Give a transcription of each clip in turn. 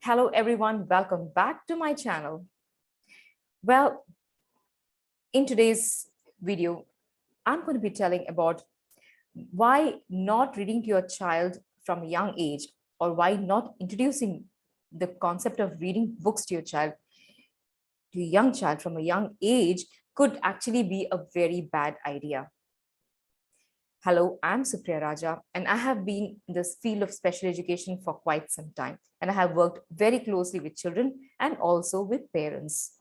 Hello everyone, welcome back to my channel. Well, in today's video, I'm going to be telling about why not reading to your child from a young age, or why not introducing the concept of reading books to your child, to a young child from a young age, could actually be a very bad idea. Hello, I'm Supriya Raja, and I have been in this field of special education for quite some time, and I have worked very closely with children and also with parents.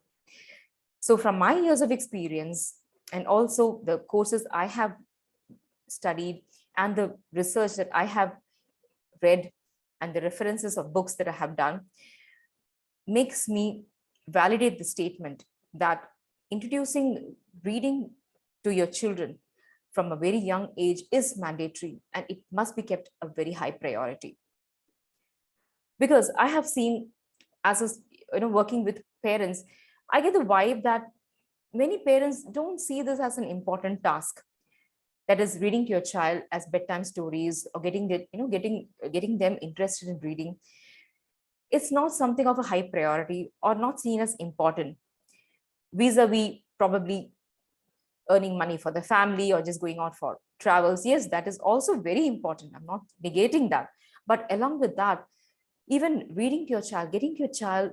So, from my years of experience and also the courses I have studied and the research that I have read and the references of books that I have done, makes me validate the statement that introducing reading to your children from a very young age is mandatory and it must be kept a very high priority. Because I have seen, as working with parents, I get the vibe that many parents don't see this as an important task, that is reading to your child as bedtime stories or getting them interested in reading. It's not something of a high priority or not seen as important, vis-a-vis probably earning money for the family or just going out for travels. Yes, that is also very important, I'm not negating that, but along with that, even reading to your child, getting your child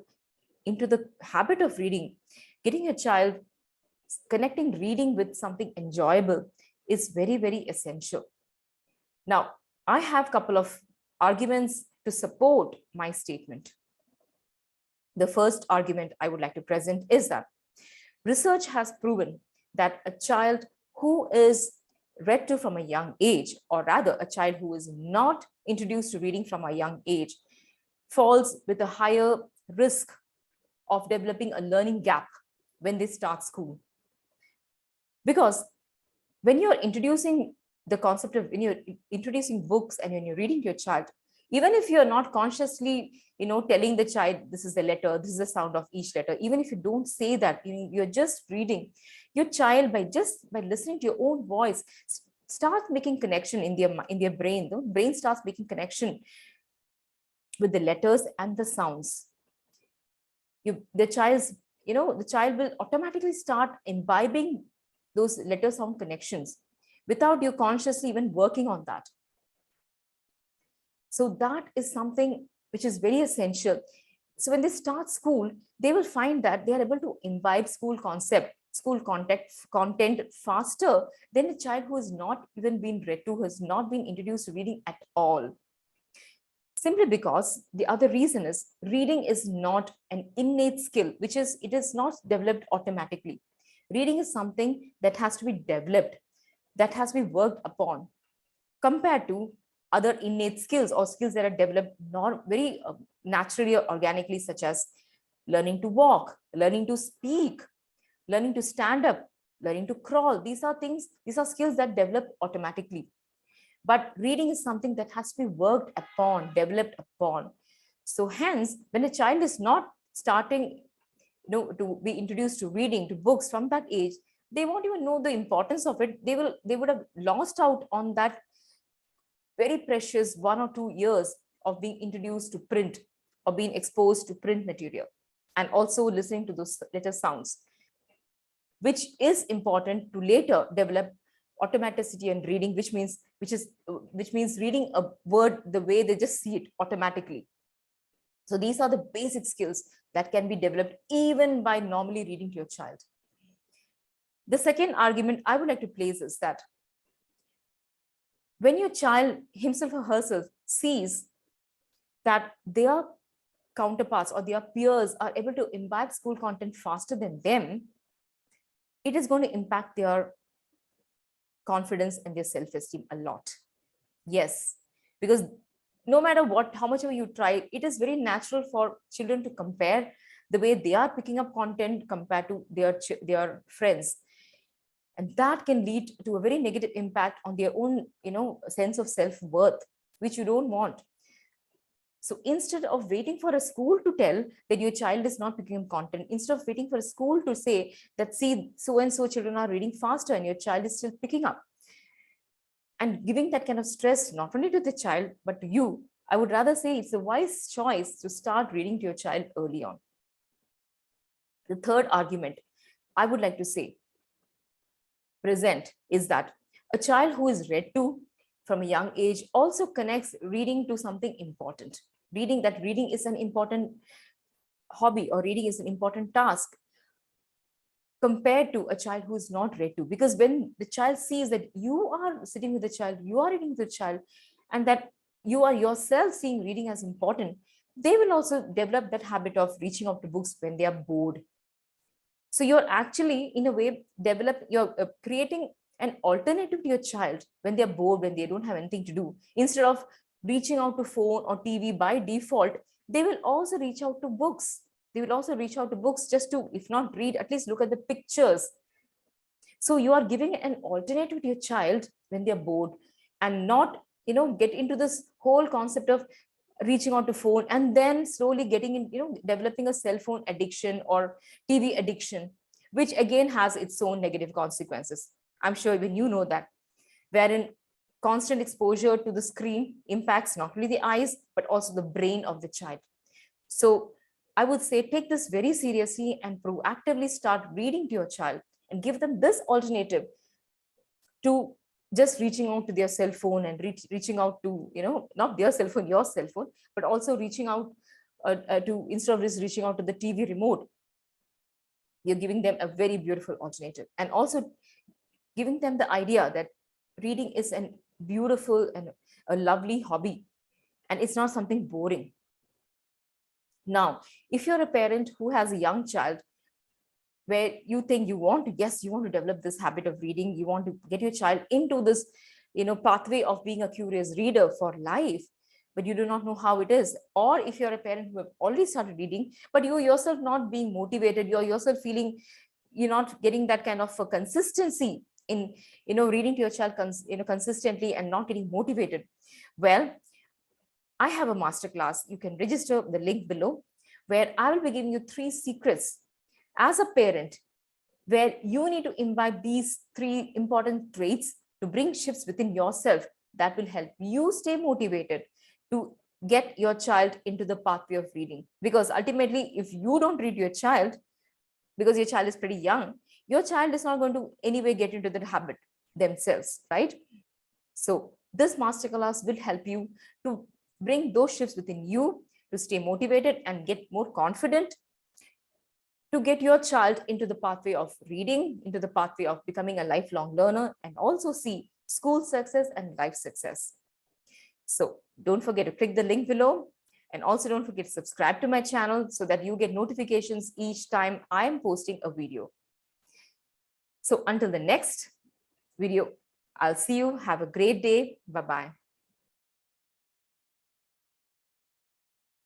into the habit of reading, getting your child connecting reading with something enjoyable is very, very essential. Now, I have a couple of arguments to support my statement. The first argument I would like to present is that research has proven that a child who is read to from a young age, or rather a child who is not introduced to reading from a young age, falls with a higher risk of developing a learning gap when they start school. Because when you're introducing the concept of, when you're introducing books and when you're reading to your child, even if you're not consciously telling the child this is the letter, this is the sound of each letter, even if you don't say that, you're just reading, your child, by listening to your own voice, starts making connection in their brain. The brain starts making connection with the letters and the sounds. The child will automatically start imbibing those letter sound connections without you consciously even working on that. So that is something which is very essential. So when they start school, they will find that they are able to imbibe school content faster than a child who has not even been read to, who has not been introduced to reading at all. Simply because the other reason is reading is not an innate skill, it is not developed automatically. Reading is something that has to be developed, that has to be worked upon, compared to other innate skills or skills that are developed not very naturally or organically, such as learning to walk, learning to speak, learning to stand up, learning to crawl. These are skills that develop automatically. But reading is something that has to be worked upon, developed upon. So hence, when a child is not starting to be introduced to reading, to books from that age, they won't even know the importance of it. They would have lost out on that very precious 1 or 2 years of being introduced to print or being exposed to print material, and also listening to those letter sounds, which is important to later develop automaticity and reading, which means reading a word the way they just see it automatically. So these are the basic skills that can be developed even by normally reading to your child. The second argument I would like to place is that when your child himself or herself sees that their counterparts or their peers are able to imbibe school content faster than them, it is going to impact their confidence and their self-esteem a lot. Yes, because no matter how much ever you try, it is very natural for children to compare the way they are picking up content compared to their friends. And that can lead to a very negative impact on their own sense of self-worth, which you don't want. So instead of waiting for a school to tell that your child is not picking up content, instead of waiting for a school to say that, see, so and so children are reading faster and your child is still picking up, and giving that kind of stress not only to the child but to you, I would rather say it's a wise choice to start reading to your child early on. The third argument I would like to say, present, is that a child who is read to from a young age also connects reading to something important. Reading is an important hobby, or reading is an important task, compared to a child who is not read to. Because when the child sees that you are sitting with the child, you are reading with the child, and that you are yourself seeing reading as important, they will also develop that habit of reaching out to books when they are bored. So you're actually, in a way, you're creating an alternative to your child when they're bored, when they don't have anything to do. Instead of reaching out to phone or TV by default, they will also reach out to books. They will also reach out to books just to, if not read, at least look at the pictures. So you are giving an alternative to your child when they're bored, and not, get into this whole concept of reaching out to phone and then slowly getting in, developing a cell phone addiction or TV addiction, which again has its own negative consequences. I'm sure even you know that, wherein constant exposure to the screen impacts not only the eyes, but also the brain of the child. So I would say take this very seriously and proactively start reading to your child and give them this alternative to just reaching out to their cell phone and reaching out to, not their cell phone, your cell phone, but also reaching out to, instead of just reaching out to the TV remote, you're giving them a very beautiful alternative, and also giving them the idea that reading is a beautiful and a lovely hobby, and it's not something boring. Now, if you're a parent who has a young child, where you think you want to develop this habit of reading, you want to get your child into this, pathway of being a curious reader for life, but you do not know how it is. Or if you're a parent who have already started reading, but you yourself not being motivated, you're yourself feeling you're not getting that kind of a consistency in, reading to your child consistently, and not getting motivated, well, I have a masterclass. You can register the link below, where I will be giving you 3 secrets as a parent, where you need to imbibe these 3 important traits to bring shifts within yourself that will help you stay motivated to get your child into the pathway of reading. Because ultimately, if you don't read your child, because your child is pretty young, your child is not going to anyway get into that habit themselves, right? So this masterclass will help you to bring those shifts within you, to stay motivated and get more confident, to get your child into the pathway of reading, into the pathway of becoming a lifelong learner, and also see school success and life success. So don't forget to click the link below, and also don't forget to subscribe to my channel so that you get notifications each time I am posting a video. So until the next video, I'll see you. Have a great day. Bye-bye.